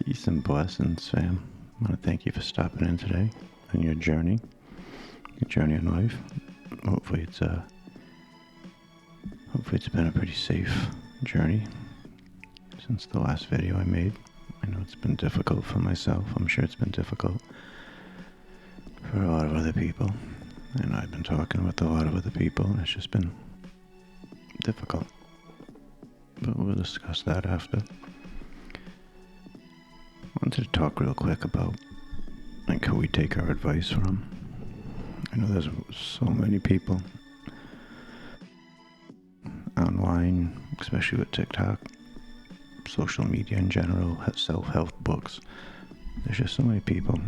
Peace and blessings, fam. I want to thank you for stopping in today on your journey in life. Hopefully it's been a pretty safe journey since the last video I made. I know it's been difficult for myself. I'm sure it's been difficult for a lot of other people. And I've been talking with a lot of other people, and it's just been difficult. But we'll discuss that after. I wanted to talk real quick about who we take our advice from. I know there's so many people online, especially with TikTok, social media in general, have self-help books. There's just so many people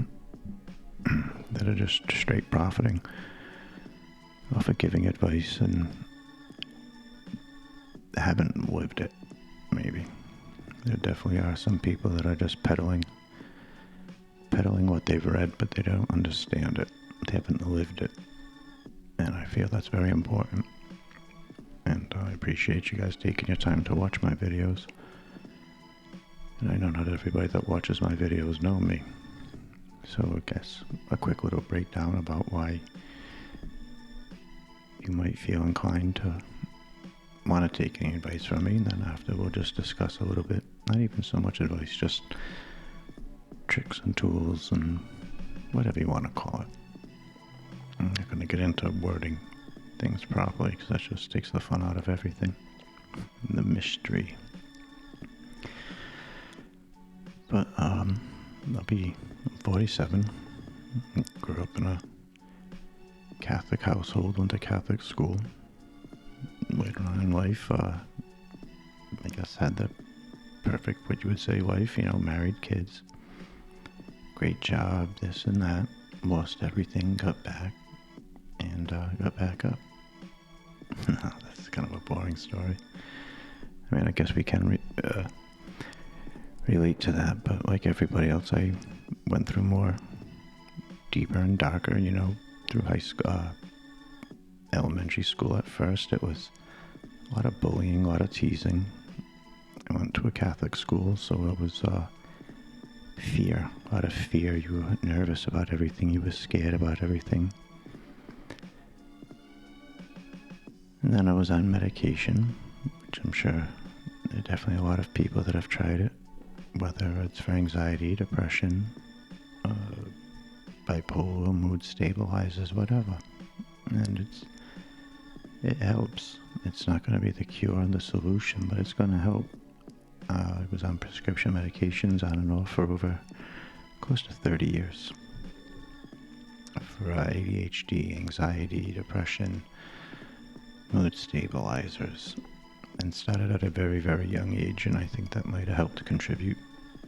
that are just straight profiting off of giving advice and haven't lived it, maybe. There definitely are some people that are just peddling what they've read, but they don't understand it. They haven't lived it. And I feel that's very important. And I appreciate you guys taking your time to watch my videos. And I know not everybody that watches my videos know me. So I guess a quick little breakdown about why you might feel inclined to want to take any advice from me, and then after we'll just discuss a little bit, not even so much advice, just tricks and tools and whatever you want to call it. I'm not going to get into wording things properly because that just takes the fun out of everything, the mystery. But I'll be 47, grew up in a Catholic household, went to Catholic school. Later on in life, I guess had the perfect, what you would say, life, married, kids, great job, this and that, lost everything, got back, and got back up. That's kind of a boring story. I mean, I guess we can relate to that, but like everybody else, I went through more deeper and darker, through high school, elementary school. At first it was a lot of bullying, a lot of teasing. I went to a Catholic school, so it was fear, a lot of fear. You were nervous about everything, you were scared about everything. And then I was on medication, which I'm sure there are definitely a lot of people that have tried it, whether it's for anxiety, depression, bipolar, mood stabilizers, whatever. And it helps. It's not going to be the cure and the solution, but it's going to help. I was on prescription medications on and off for over close to 30 years. For ADHD, anxiety, depression, mood stabilizers. And started at a very, very young age, and I think that might have helped contribute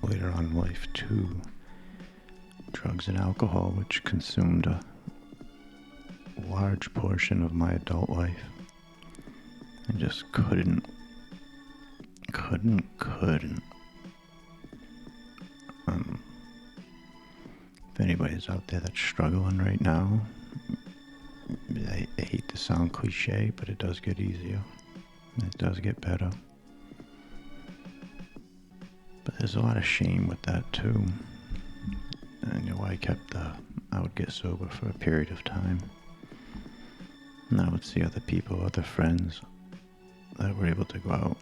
later on in life to drugs and alcohol, which consumed a large portion of my adult life. I just couldn't. If anybody's out there that's struggling right now, I hate to sound cliche, but it does get easier. It does get better. But there's a lot of shame with that too. And I would get sober for a period of time. And I would see other people, other friends that were able to go out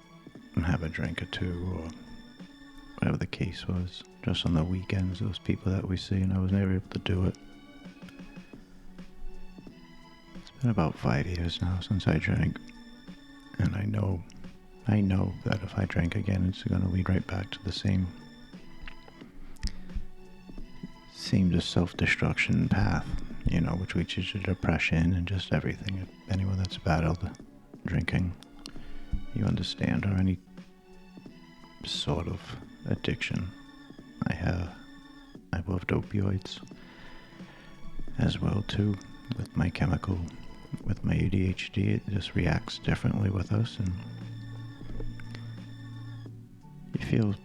and have a drink or two, or whatever the case was, just on the weekends, those people that we see, and I was never able to do it. It's been about 5 years now since I drank, and I know that if I drank again, it's going to lead right back to the same just self-destruction path, which leads to depression and just everything. If anyone that's battled drinking, you understand, or any sort of addiction. I've loved opioids as well too. With my ADHD, it just reacts differently with us, and you feel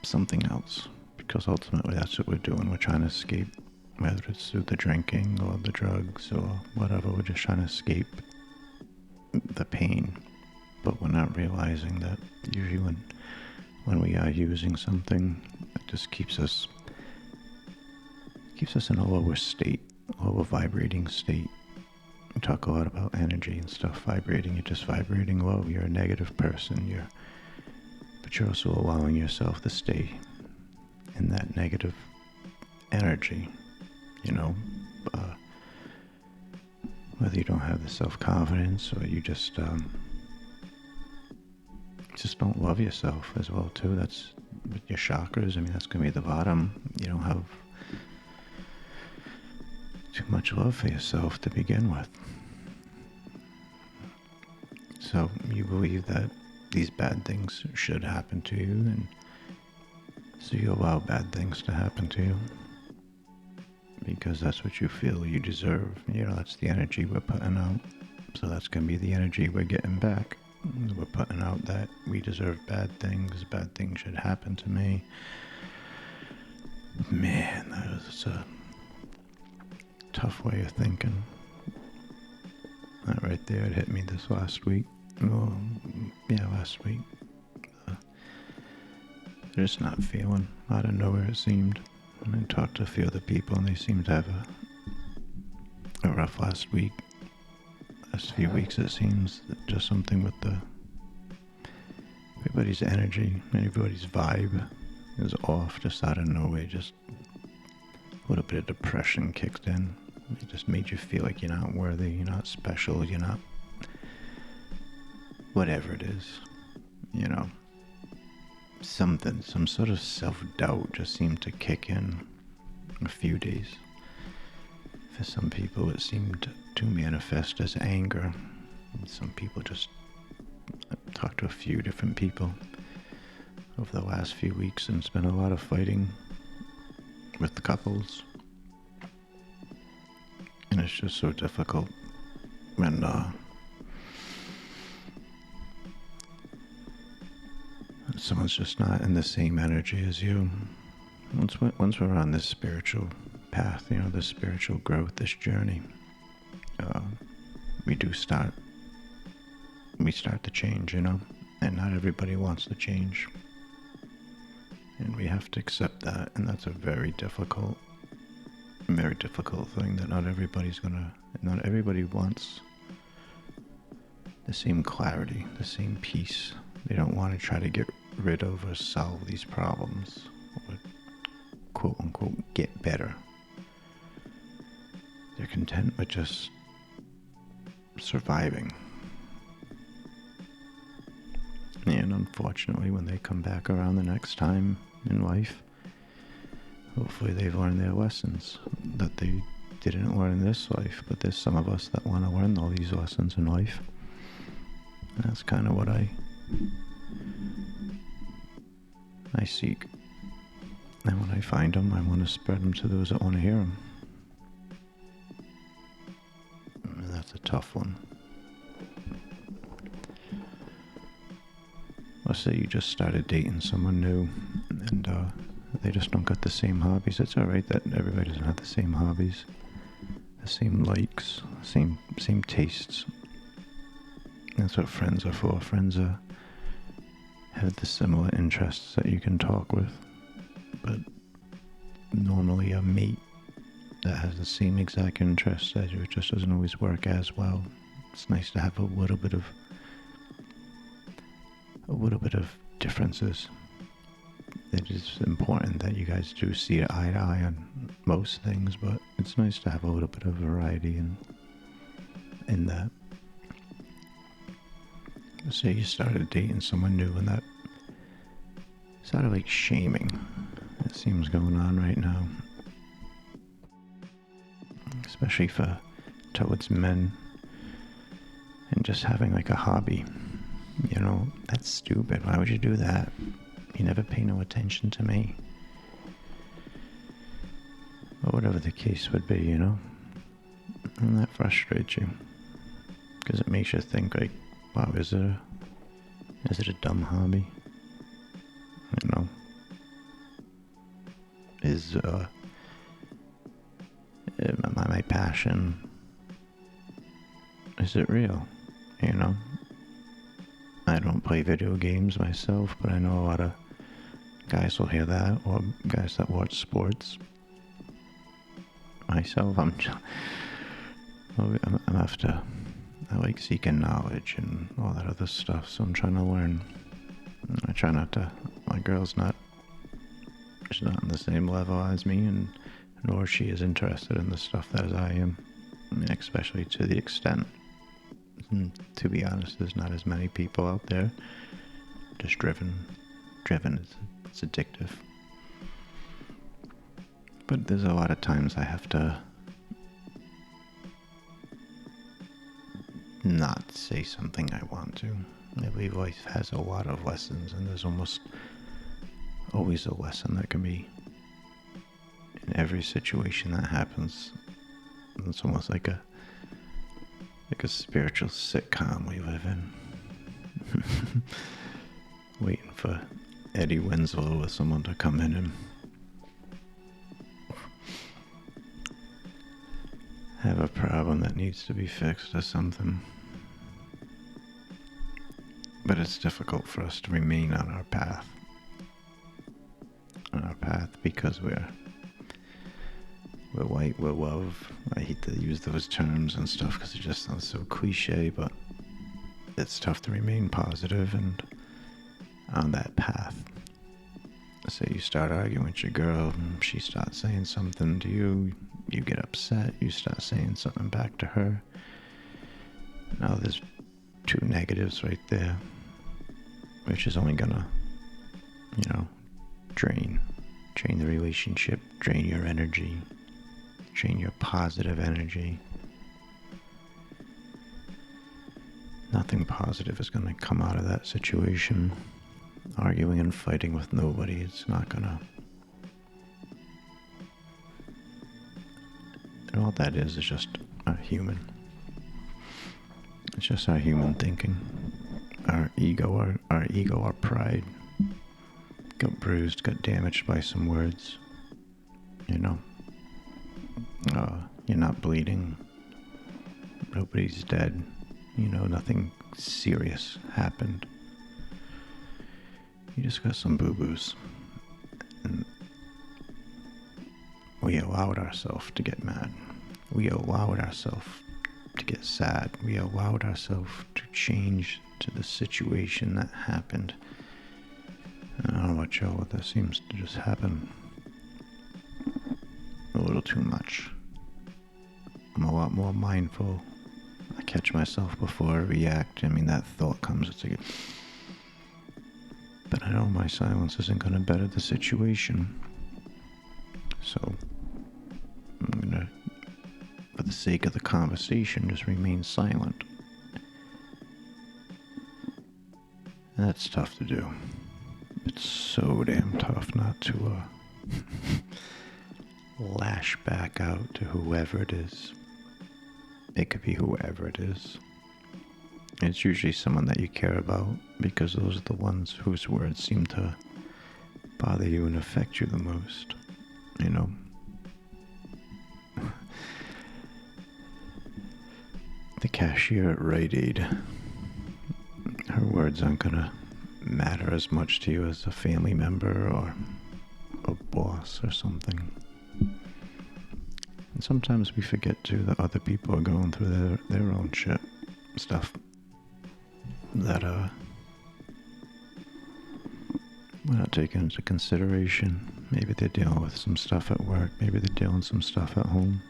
something else, because ultimately that's what we're doing. We're trying to escape, whether it's through the drinking or the drugs or whatever. We're just trying to escape the pain, but we're not realizing that usually when we are using something, just keeps us in a lower state, lower vibrating state. We talk a lot about energy and stuff vibrating. You're just vibrating low. You're a negative person. But you're also allowing yourself to stay in that negative energy, whether you don't have the self-confidence or you just don't love yourself as well too. That's with your chakras. I mean, that's going to be the bottom. You don't have too much love for yourself to begin with. So you believe that these bad things should happen to you, and so you allow bad things to happen to you because that's what you feel you deserve. That's the energy we're putting out. So that's going to be the energy we're getting back. We're putting out that we deserve bad things should happen to me. Man, that was a tough way of thinking. That right there, it hit me this last week. Last week. Just not feeling out of nowhere, it seemed. And I talked to a few other people, and they seemed to have a rough last week. Last few weeks, it seems. Just something with everybody's energy, everybody's vibe is off, just out of nowhere. Just a little bit of depression kicked in. It just made you feel like you're not worthy, you're not special, you're not whatever it is, some sort of self-doubt just seemed to kick in a few days. For some people, it seemed to manifest as anger. Some people I talked to a few different people over the last few weeks, and it's been a lot of fighting with the couples. And it's just so difficult when someone's just not in the same energy as you. Once we're on this spiritual path, this spiritual growth, this journey, we start to change, and not everybody wants to change. And we have to accept that, and that's a very difficult thing that not everybody wants the same clarity, the same peace. They don't want to try to get rid of or solve these problems or quote unquote get better. They're content with just surviving. And unfortunately, when they come back around the next time in life, hopefully they've learned their lessons that they didn't learn in this life. But there's some of us that want to learn all these lessons in life. And that's kind of what I seek. And when I find them, I want to spread them to those that want to hear them. And that's a tough one. Let's say you just started dating someone new, and they just don't got the same hobbies. It's alright that everybody doesn't have the same hobbies, the same likes, same tastes. That's what friends are for. Friends have the similar interests that you can talk with. But normally a mate that has the same exact interests as you, it just doesn't always work as well. It's nice to have a little bit of differences. It is important that you guys do see eye to eye on most things, but it's nice to have a little bit of variety in that. Say you started dating someone new, and that sort of like shaming that seems going on right now, especially towards men, and just having like a hobby. That's stupid. Why would you do that? You never pay no attention to me. Or whatever the case would be, And that frustrates you. Because it makes you think like, wow, is it a dumb hobby? Is my passion, is it real? I don't play video games myself, but I know a lot of Guys will hear that, or guys that watch sports. Myself, I'm after. I like seeking knowledge and all that other stuff, so I'm trying to learn. I try not to. My girl's not. She's not on the same level as me, and nor she is interested in the stuff that as I am. I mean, especially to the extent. To be honest, there's not as many people out there just driven. It's addictive. But there's a lot of times I have to not say something I want to. I believe life has a lot of lessons, and there's almost always a lesson that can be in every situation that happens. It's almost like a spiritual sitcom we live in. Waiting for Eddie Winslow or someone to come in and have a problem that needs to be fixed or something. But it's difficult for us to remain on our path. Because we're white, we're love. I hate to use those terms and stuff because it just sounds so cliche, but it's tough to remain positive and on that path. Say you start arguing with your girl, and she starts saying something to you, you get upset, you start saying something back to her. Now there's two negatives right there, which is only gonna, drain the relationship, drain your energy, drain your positive energy. Nothing positive is gonna come out of that situation. Arguing and fighting with nobody, it's not gonna. And all that is just a human. It's just our human thinking. Our ego, our pride got bruised, got damaged by some words. You're not bleeding. Nobody's dead. Nothing serious happened. You just got some boo-boos. And we allowed ourselves to get mad. We allowed ourselves to get sad. We allowed ourselves to change to the situation that happened. I don't know about y'all, but that seems to just happen a little too much. I'm a lot more mindful. I catch myself before I react. I mean, that thought comes, it's like, but I know my silence isn't going to better the situation. So, I'm going to, for the sake of the conversation, just remain silent. And that's tough to do. It's so damn tough not to lash back out to whoever it is. It could be whoever it is. It's usually someone that you care about, because those are the ones whose words seem to bother you and affect you the most. The cashier at Rite Aid, her words aren't gonna matter as much to you as a family member or a boss or something. And sometimes we forget too that other people are going through their own shit stuff that we're not taking into consideration. Maybe they're dealing with some stuff at work, maybe they're dealing with some stuff at home.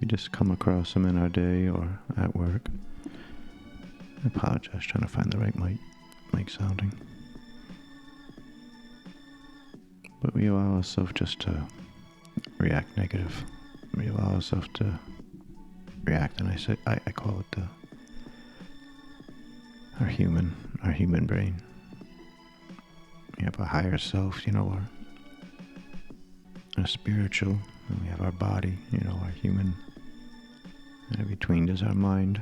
We just come across them in our day or at work. I apologize, trying to find the right mic sounding. But we allow ourselves just to react negative. We allow ourselves to react, and I call it our human brain. We have a higher self, our spiritual, and we have our body, our human. And in between is our mind.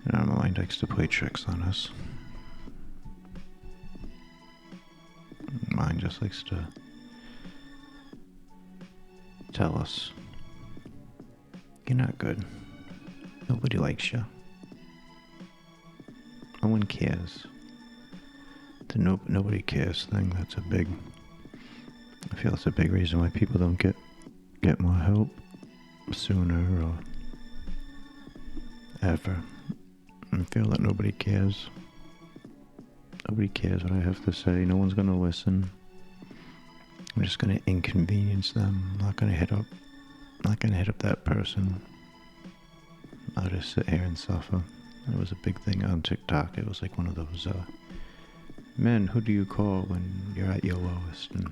And our mind likes to play tricks on us. Mind just likes to tell us, you're not good. Nobody likes you. No one cares. the nobody cares thing, I feel it's a big reason why people don't get more help sooner or ever. I feel that nobody cares. Nobody cares what I have to say. No one's gonna listen. I'm just gonna inconvenience them. I'm not gonna hit up that person. I'll just sit here and suffer. It was a big thing on TikTok. It was like one of those men, who do you call when you're at your lowest? And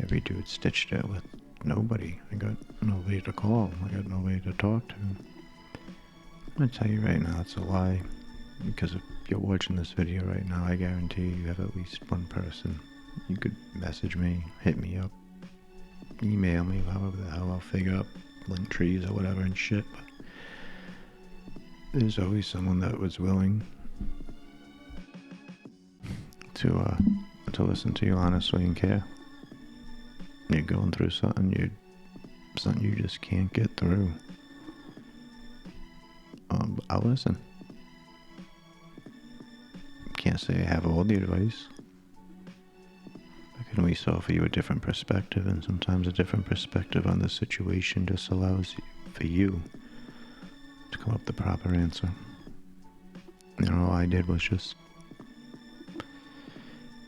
every dude stitched it with nobody. I got nobody to call. I got nobody to talk to. I'm gonna tell you right now, it's a lie. Because if you're watching this video right now, I guarantee you have at least one person. You could message me, hit me up, email me, however the hell I'll figure out link trees or whatever and shit. But there's always someone that was willing to listen to you honestly and care. You're going through something you just can't get through. I'll listen. Can't say I have all the advice. I can at least offer you a different perspective, and sometimes a different perspective on the situation just allows for you to come up with the proper answer. All I did was just,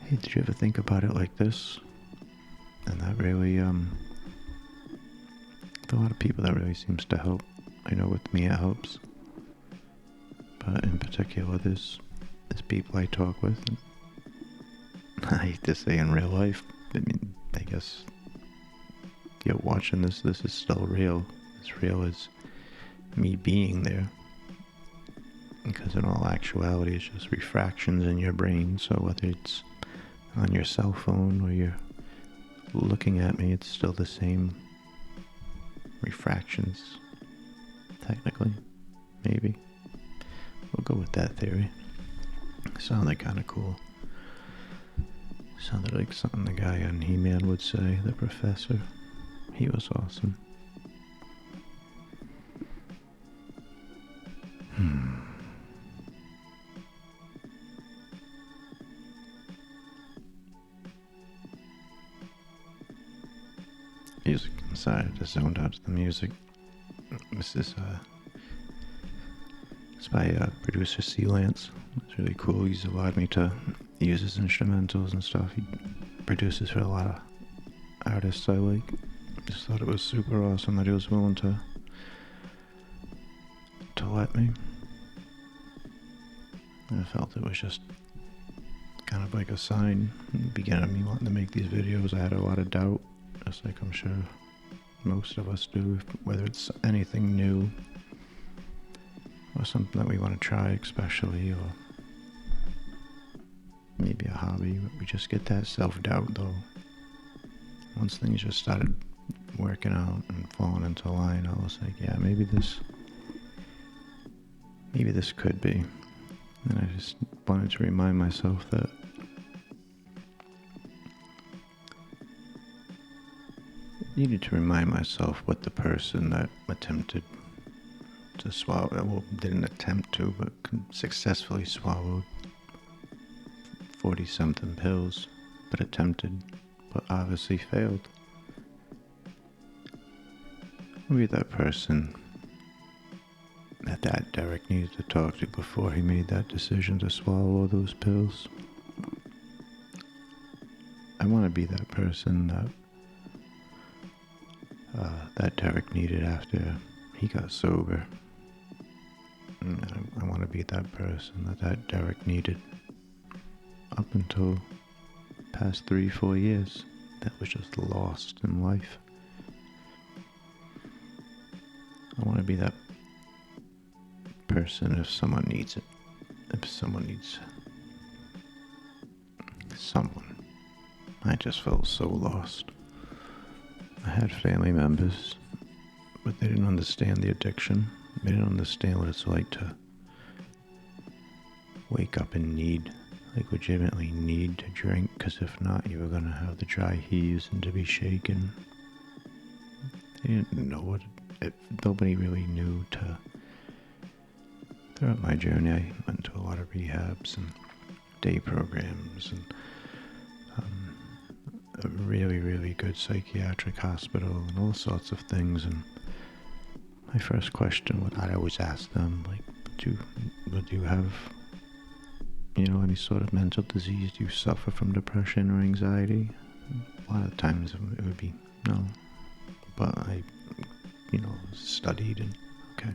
hey, did you ever think about it like this? And that really, for a lot of people that really seems to help. I know with me it helps. But in particular, there's people I talk with. And I hate to say in real life, I mean, I guess you're watching this is still real. As real as me being there. Because in all actuality, it's just refractions in your brain. So whether it's on your cell phone or you're looking at me, it's still the same refractions. Technically, maybe. We'll go with that theory. Sounded kind of cool. Sounded like something the guy on He-Man would say, the professor. He was awesome. Music. I'm sorry, I just zoned out to the music. This is it's by producer C. Lance. It's really cool. He's allowed me to use his instrumentals and stuff. He produces for a lot of artists I like. Just thought it was super awesome that he was willing to let me. I felt it was just kind of like a sign in the beginning of me wanting to make these videos. I had a lot of doubt, just like I'm sure most of us do, whether it's anything new or something that we want to try especially, or maybe a hobby. We just get that self-doubt though. Once things just started working out and falling into line, I was like, yeah, maybe this could be. And I just wanted to remind myself that I needed to remind myself what the person that attempted to swallow, well, didn't attempt to, but successfully swallowed 40-something pills, but attempted, but obviously failed. Maybe that person that Derek needed to talk to before he made that decision to swallow all those pills. I want to be that person that Derek needed after he got sober. And I want to be that person that Derek needed up until past 3-4 years that was just lost in life. I want to be that person if someone needs it. If someone needs someone. I just felt so lost. I had family members, but they didn't understand the addiction. They didn't understand what it's like to wake up and need, like legitimately need to drink, because if not, you were going to have the dry heaves and to be shaken. They didn't know what nobody really knew to. Throughout my journey, I went to a lot of rehabs and day programs and a really, really good psychiatric hospital and all sorts of things. And my first question, what I always ask them, like, would you have, any sort of mental disease? Do you suffer from depression or anxiety? A lot of times it would be no. But I, studied and, okay.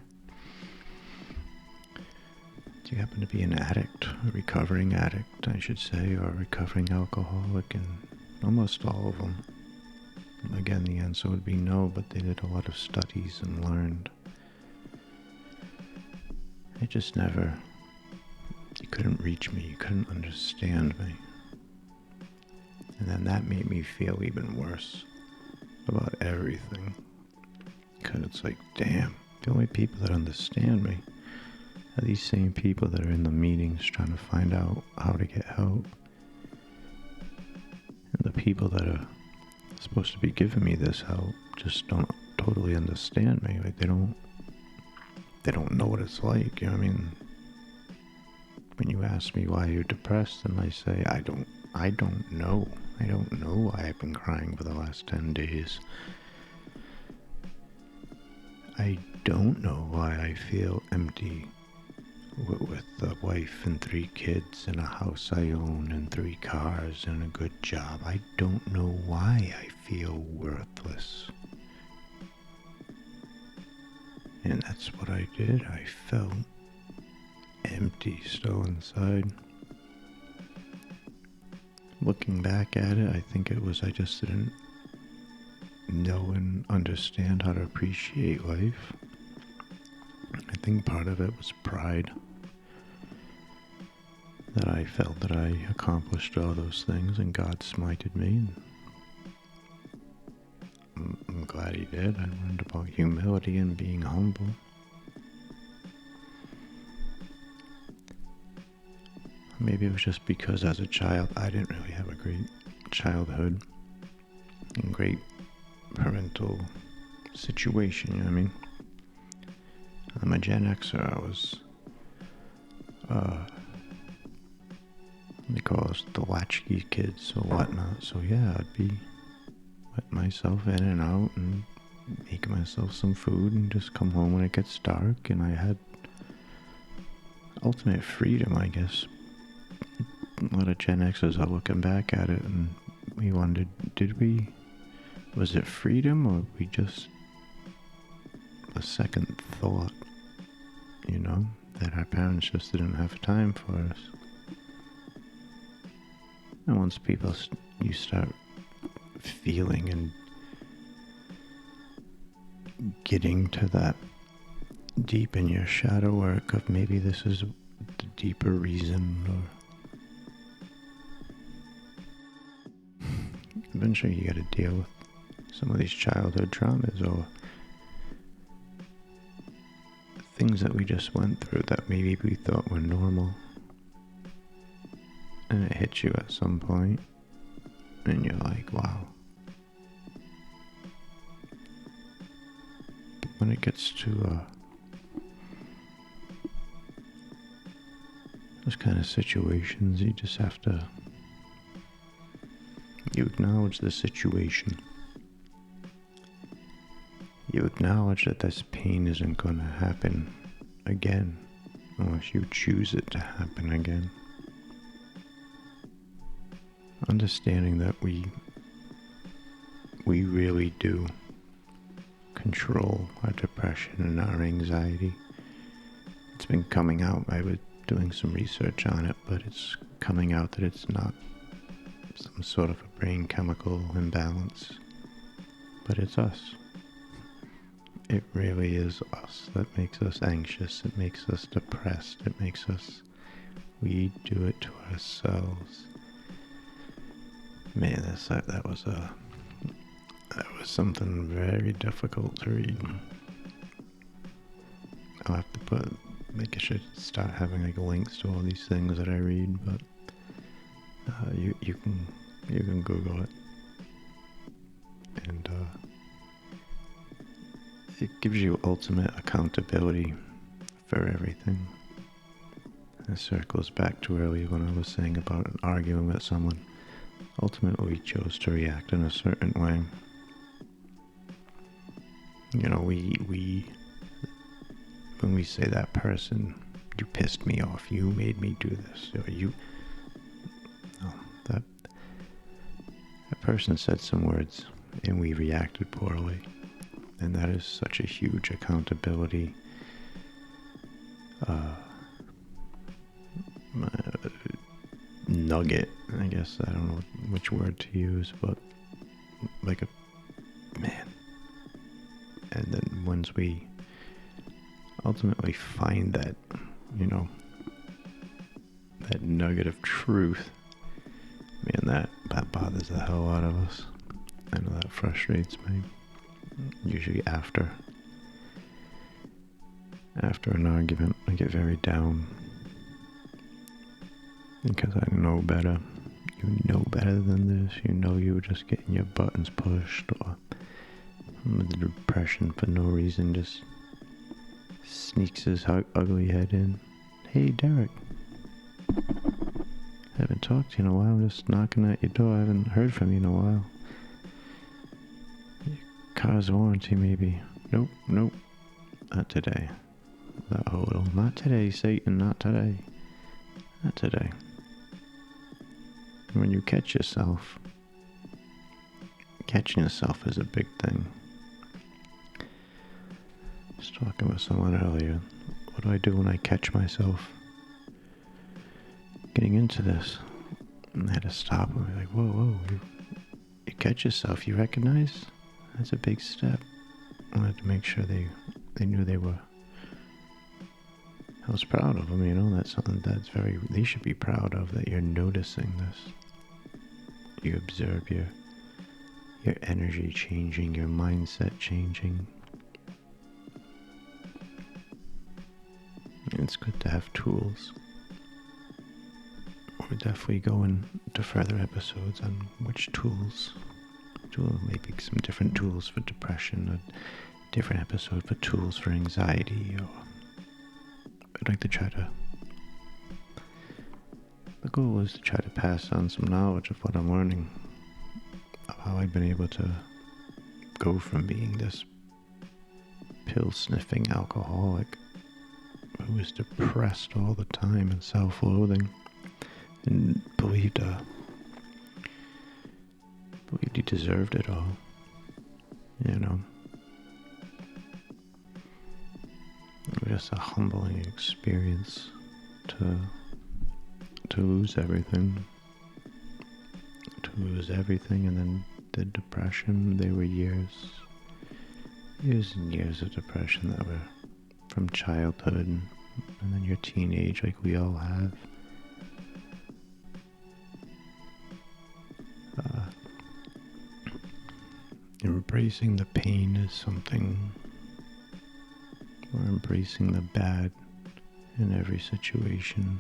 Do you happen to be an addict, a recovering addict, I should say, or a recovering alcoholic? And almost all of them, again, the answer would be no, but they did a lot of studies and learned. It just never, you couldn't reach me, you couldn't understand me. And then that made me feel even worse about everything. Because it's like, damn, the only people that understand me are these same people that are in the meetings trying to find out how to get help. And the people that are supposed to be giving me this help just don't totally understand me. Like, they don't know what it's like, you know what I mean? When you ask me why you're depressed, and I say, I don't know. I don't know why I've been crying for the last 10 days. I don't know why I feel empty with a wife and 3 kids and a house I own and 3 cars and a good job. I don't know why I feel worthless. And that's what I did. I felt empty still inside. Looking back at it, I think it was I just didn't know and understand how to appreciate life. I think part of it was pride. That I felt that I accomplished all those things and God smited me. I'm glad he did. I learned about humility and being humble. Maybe it was just because as a child I didn't really have a great childhood and great parental situation, you know what I mean? I'm a Gen Xer. I was, they call us the latchkey kids or whatnot. So yeah, I'd be letting myself in and out and making myself some food and just come home when it gets dark. And I had ultimate freedom, I guess. A lot of Gen Xers are looking back at it and we wondered, was it freedom or we just a second thought, that our parents just didn't have time for us. And once you start feeling and getting to that deep in your shadow work of maybe this is the deeper reason, or eventually you got to deal with some of these childhood traumas or things that we just went through that maybe we thought were normal, and it hits you at some point and you're like, wow. When it gets to those kind of situations, you just have to acknowledge the situation. You acknowledge that this pain isn't going to happen again unless you choose it to happen again. Understanding that we really do control our depression and our anxiety. It's been coming out. I was doing some research on it, but it's coming out that it's not some sort of a brain chemical imbalance, but it's us. It really is us that makes us anxious. It makes us depressed. We do it to ourselves. Man, that was something very difficult to read. I'll have to I should start having like links to all these things that I read, but you can Google it, and it gives you ultimate accountability for everything. It circles back to earlier when I was saying about arguing with someone. Ultimately, we chose to react in a certain way. You know, we when we say that person, you pissed me off, you made me do this, or that person said some words and we reacted poorly. And that is such a huge accountability nugget, I guess. I don't know which word to use, but like a man. And then once we ultimately find that, you know, that nugget of truth, man, that bothers the hell out of us. I know that frustrates me. Usually after an argument, I get very down because I know better. You know better than this. You know you were just getting your buttons pushed, or the depression for no reason just sneaks his ugly head in. Hey, Derek. Haven't talked to you in a while. I'm just knocking at your door. I haven't heard from you in a while. Your car's warranty, maybe. Nope. Not today. That hodl. Not today, Satan. Not today. Not today. And when you catch yourself, catching yourself is a big thing. I was talking with someone earlier. What do I do when I catch myself getting into this? And I had to stop and be like, whoa, you catch yourself, you recognize? That's a big step. I wanted to make sure they knew I was proud of them, you know. That's something they should be proud of, that you're noticing this. You observe your energy changing, your mindset changing. And it's good to have tools. We're definitely going to further episodes on which tools. Maybe some different tools for depression, a different episode for tools for anxiety, or I'd like to the goal is to try to pass on some knowledge of what I'm learning, of how I've been able to go from being this pill-sniffing alcoholic who was depressed all the time and self-loathing and believed he deserved it all, you know. It was just a humbling experience to lose everything. And then the depression, they were years and years of depression that were from childhood and then your teenage, like we all have. Embracing the pain is something, or embracing the bad in every situation,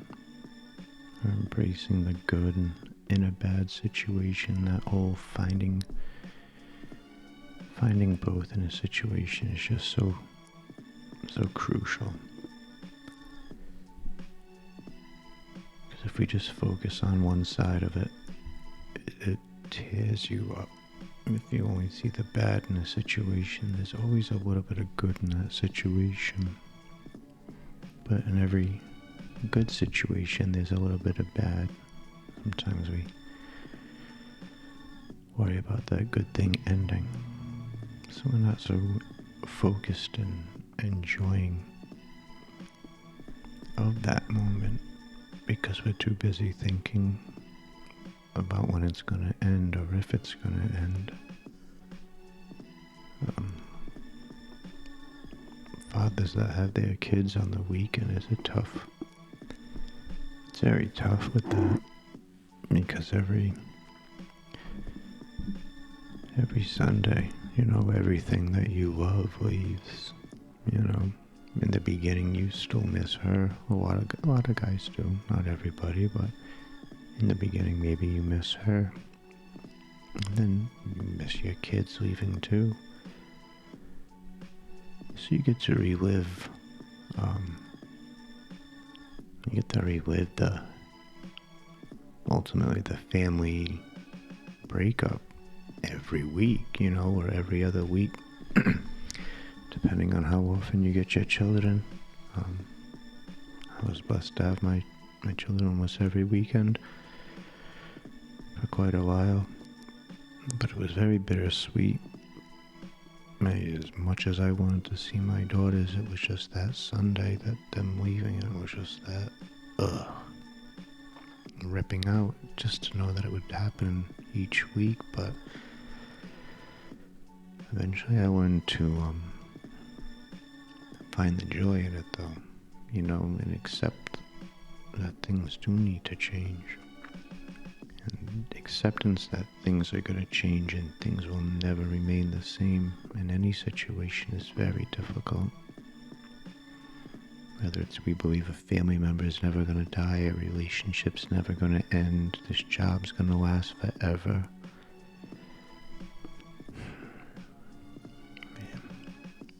or embracing the good in a bad situation. That whole finding both in a situation is just so crucial. Because if we just focus on one side of it, it tears you up. If you only see the bad in a situation, there's always a little bit of good in that situation. But in every good situation, there's a little bit of bad. Sometimes we worry about that good thing ending. So we're not so focused and enjoying of that moment because we're too busy thinking about when it's going to end or if it's going to end. Fathers that have their kids on the weekend, it's very tough with that, because every Sunday, you know, everything that you love leaves. You know, in the beginning you still miss her. A lot of guys do, not everybody, but in the beginning, maybe you miss her, and then you miss your kids leaving too. So you get to relive You get to relive ultimately the family breakup every week, or every other week, depending on how often you get your children. I was blessed to have my children almost every weekend for quite a while, but it was very bittersweet. As much as I wanted to see my daughters, it was just that Sunday that them leaving, and it was just that, ripping out, just to know that it would happen each week. But eventually I learned to find the joy in it, though, and accept that things do need to change. And acceptance that things are going to change and things will never remain the same in any situation is very difficult. Whether it's we believe a family member is never going to die, a relationship's never going to end, this job's going to last forever. Man,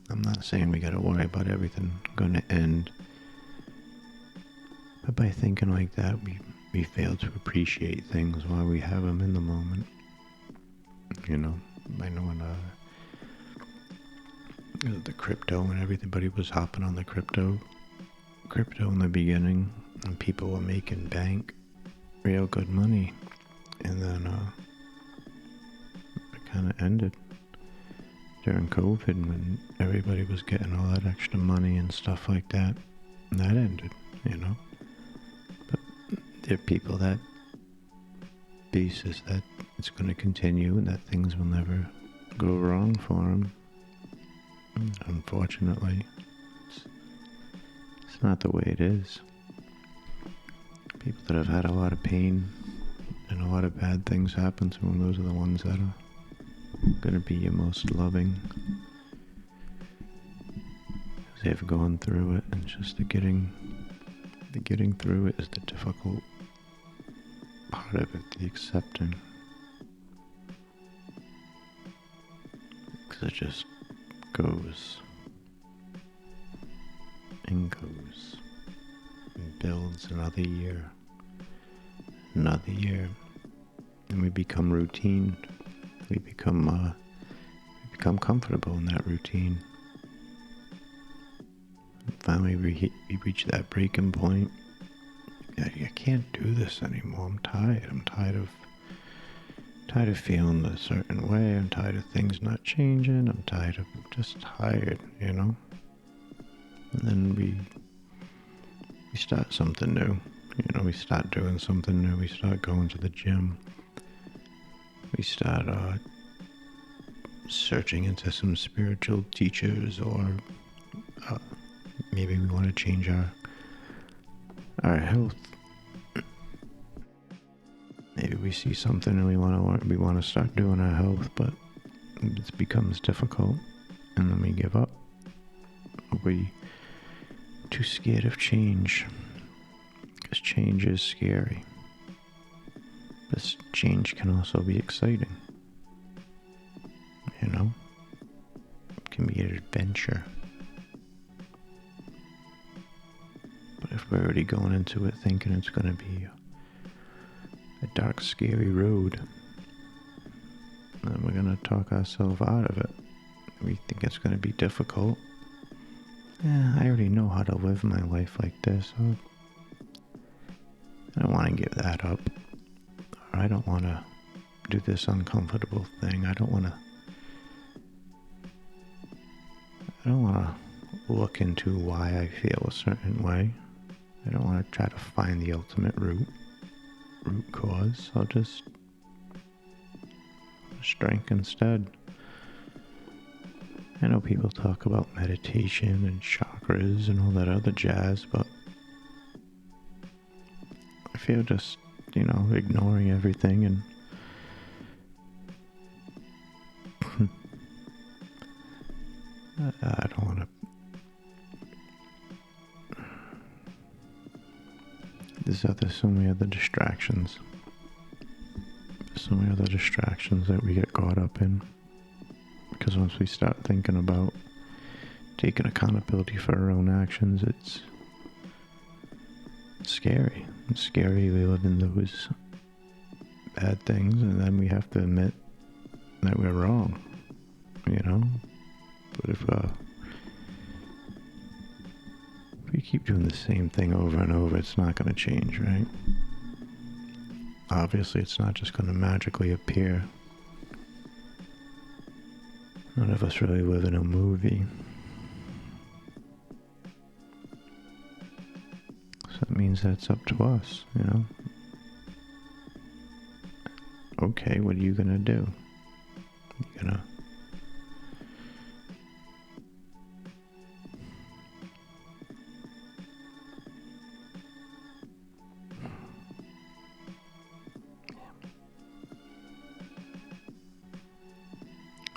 I'm not saying we got to worry about everything going to end, but by thinking like that, we fail to appreciate things while we have them in the moment. I know when the crypto and everybody was hopping on the crypto in the beginning, and people were making real good money, and then it kind of ended during COVID when everybody was getting all that extra money and stuff like that, and that ended, But there are people that basis that it's going to continue and that things will never go wrong for them. Unfortunately, it's not the way it is. People that have had a lot of pain and a lot of bad things happen to them, those are the ones that are going to be your most loving. They've gone through it, and just the getting through it is the difficult part of it, the accepting. Because it just goes and goes and builds another year, and we become routine. We become comfortable in that routine. And finally, we reach that breaking point. I can't do this anymore. I'm tired. I'm tired of feeling a certain way. I'm tired of things not changing. I'm just tired, And then we start something new. We start doing something new. We start going to the gym. We start searching into some spiritual teachers, or maybe we want to change our health. Maybe we see something and we want to start doing our health, but it becomes difficult, and then we give up. We're too scared of change, because change is scary. This change can also be exciting. It can be an adventure. But if we're already going into it thinking it's going to be a dark, scary road, then we're going to talk ourselves out of it. We think it's going to be difficult. Yeah, I already know how to live my life like this. So I don't want to give that up. Or I don't want to do this uncomfortable thing. I don't want to look into why I feel a certain way. I don't want to try to find the ultimate root cause. I'll just drink instead. I know people talk about meditation and chakras and all that other jazz, but I feel just, ignoring everything and I don't want to. There's so many other distractions. So many other distractions that we get caught up in. Because once we start thinking about taking accountability for our own actions, scary. It's scary we live in those bad things, and then we have to admit that we're wrong, you know? But if we keep doing the same thing over and over, it's not going to change, right? Obviously, it's not just going to magically appear. None of us really live in a movie. So that means that's up to us, you know? Okay, what are you going to do? You're going to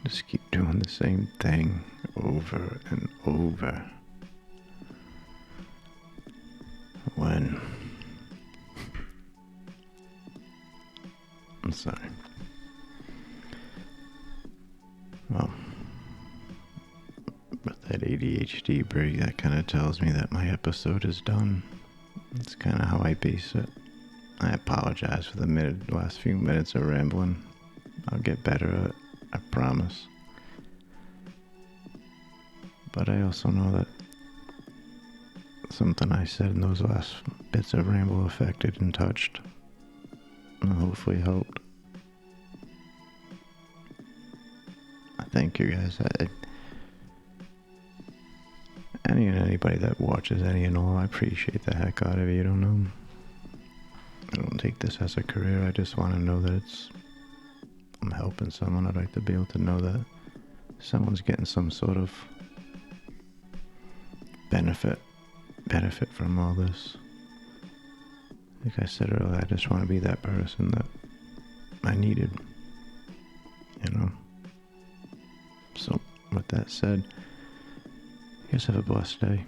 just keep doing the same thing over and over. When I'm sorry. Well, with that ADHD break, that kind of tells me that my episode is done. That's kind of how I base it. I apologize for the last few minutes of rambling. I'll get better at it, I promise. But I also know that something I said in those last bits of ramble affected and touched, and hopefully helped. I thank you guys. Anybody that watches any and all, I appreciate the heck out of it. You don't know. I don't take this as a career. I just want to know that I'm helping someone. I'd like to be able to know that someone's getting some sort of benefit from all this. Like I said earlier, I just want to be that person that I needed, you know. So with that said, you guys have a blessed day.